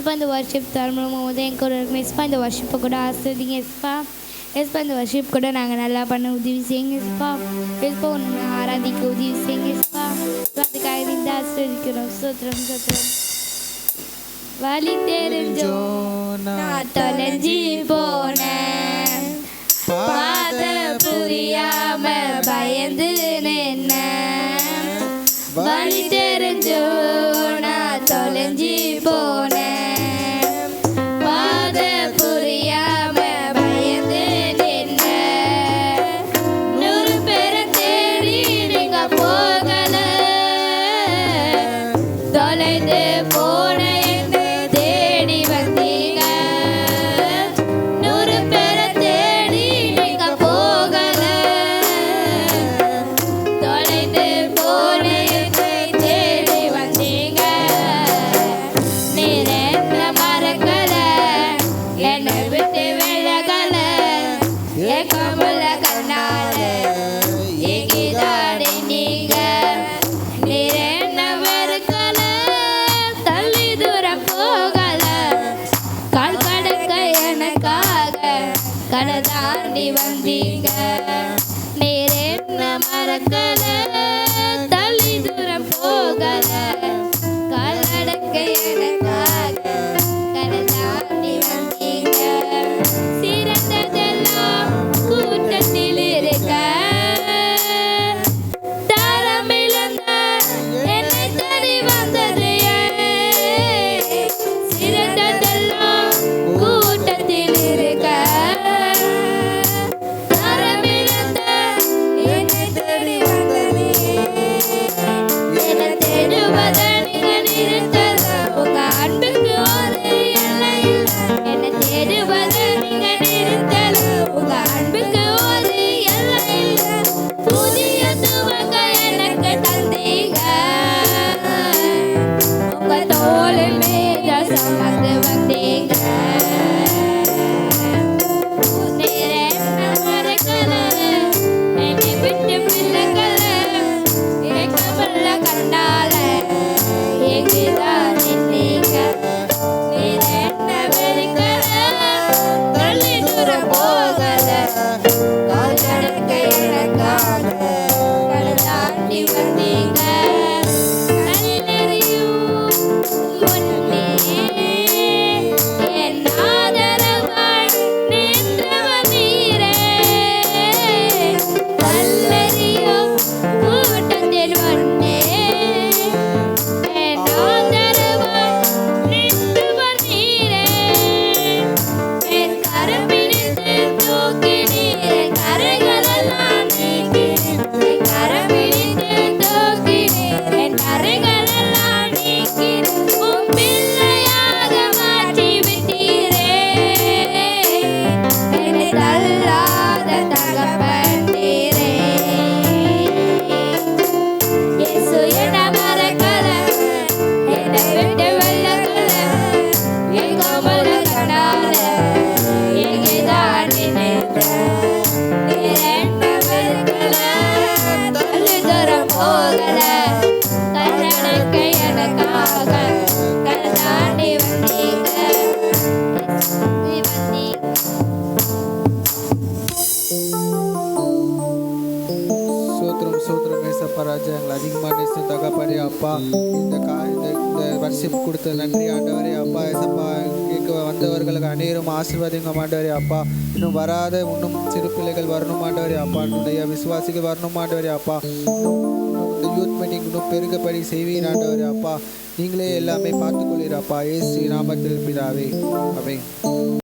Espa in the worship தர்மம் உதயம் கொடுங்க Espa in the worship கூட ஆசீர்வதிங்க Espa in the worship கூட நாங்கள் நல்லா பண்ண உதவி செய்யுங்க Espa உன்னை ஆராதிக்க உதவி செய்யுங்க அதுக்காக இந்த ஆசீர்வதிக்கிறோம் ஸ்தோத்திரம் வழி தெரிஞ்சோ நான் தொலைஞ்சி போனேன் பாத புரியாம பயந்து நின்ன வழி தெரிஞ்சோ நான் தொலைஞ்சி போனேன் பாத புரியாம பயந்து நின்ன 100 பேரை தேடி நீங்க போகல தொலைந்து போன என்னை தேடி வந்தீங்க 100 பேரை தேடி நீங்க போகல தொலைந்து போன என்னை தேடி வந்தீங்க நீர் என்ன மறக்கல என்னை விட்டு விலகல என் கமல கண்ணால எங்கிதானே நீங்க நீர் என்ன வெறுக்கல தள்ளி தூரம் போகல கால் கடக்க எனக்காக கடை தாண்டி வந்தீங்க நீர் என்ன மறக்கல தள்ளி தூரம் போகல கால் கடக்க எனக்காக கடை தாண்டி வந்தீங்க சிறந்ததெல்லாம் கூட்டத்தில் இருக்க தரமிழந்த என்னை தேடி வந்தது சிறந்ததெல்லாம் கூட்டத்தில் இருக்க தரமிழந்த என்னை தேடி வந்தது என்னை தேடுவதை நீங்க நிறுத்தல உங்க அன்புக்கு ஒரு எல்லை இல்லை என்னை தேடுவதை நீங்க நிறுத்தல உங்க அன்புக்கு ஒரு எல்லை இல்லை புதிய துவக்க எனக்கு தந்தீங்க உங்க தோளின் மீத சுமந்து வந்தீங்க நீர் என்ன மறக்கல என்னை விட்டு விலகல என் கமல கண்ணால எங்கிதான் நின்னீங்க நீர் என்ன வெறுக்கல தள்ளி தூரம் போகல கால் கடக்க எனக்காக கடை தாண்டி வந்தீங்க கல்லெறியும் முன்னே என் ஆதரவாய் நின்றவர் நீரே கல்லெறியும் கூட்டத்தில் முன்னே என் ஆதரவாய் நின்றவர் நீரே என் கரம் பிடித்து தூக்கினீர் என் கரைகளெல்லாம் நீக்கினீர் என் கரம் பிடித்து தூக்கினீர் என் கரைகளெல்லாம் நீக்கினீர் உம் பிள்ளையாக மாற்றி விட்டீரே என்னை தள்ளாத தகப்பன் நீரே இயேசு என்னை மறக்கல என்னை விட்டு விலகல என் கமல கண்ணால எங்கிதான் நின்னீங்க நீர் என்ன வெறுக்கல தள்ளி தூரம் போகல கண்ணனுக்கு எனக்காக கடை தாண்டி வந்தீங்க சோத்திரம் ஏசப்பா ராஜா எங்களை அதிகமாக நேசித்த தகப்பனே அப்பா இந்த வர்ஷிப் கொடுத்த நன்றி ஆண்டவரே அப்பா ஏசப்பா கேட்க வந்தவர்களுக்கு அநேரும் ஆசீர்வாதங்க ஆண்டவரே அப்பா இன்னும் வராத இன்னும் சிறு பிள்ளைகள் வரணும் ஆண்டவரே அப்பா என்னுடைய விசுவாசிகள் வரணும் ஆண்டவரே அப்பா இந்த யூத் மீட்டிங் இன்னும் பெருகப்படி செய்வீர் ஆண்டவரே அப்பா நீங்களே எல்லாமே பார்த்துக்கொள்ளீர் அப்பா இயேசு நாமத்தில் பிதாவே ஆமென்.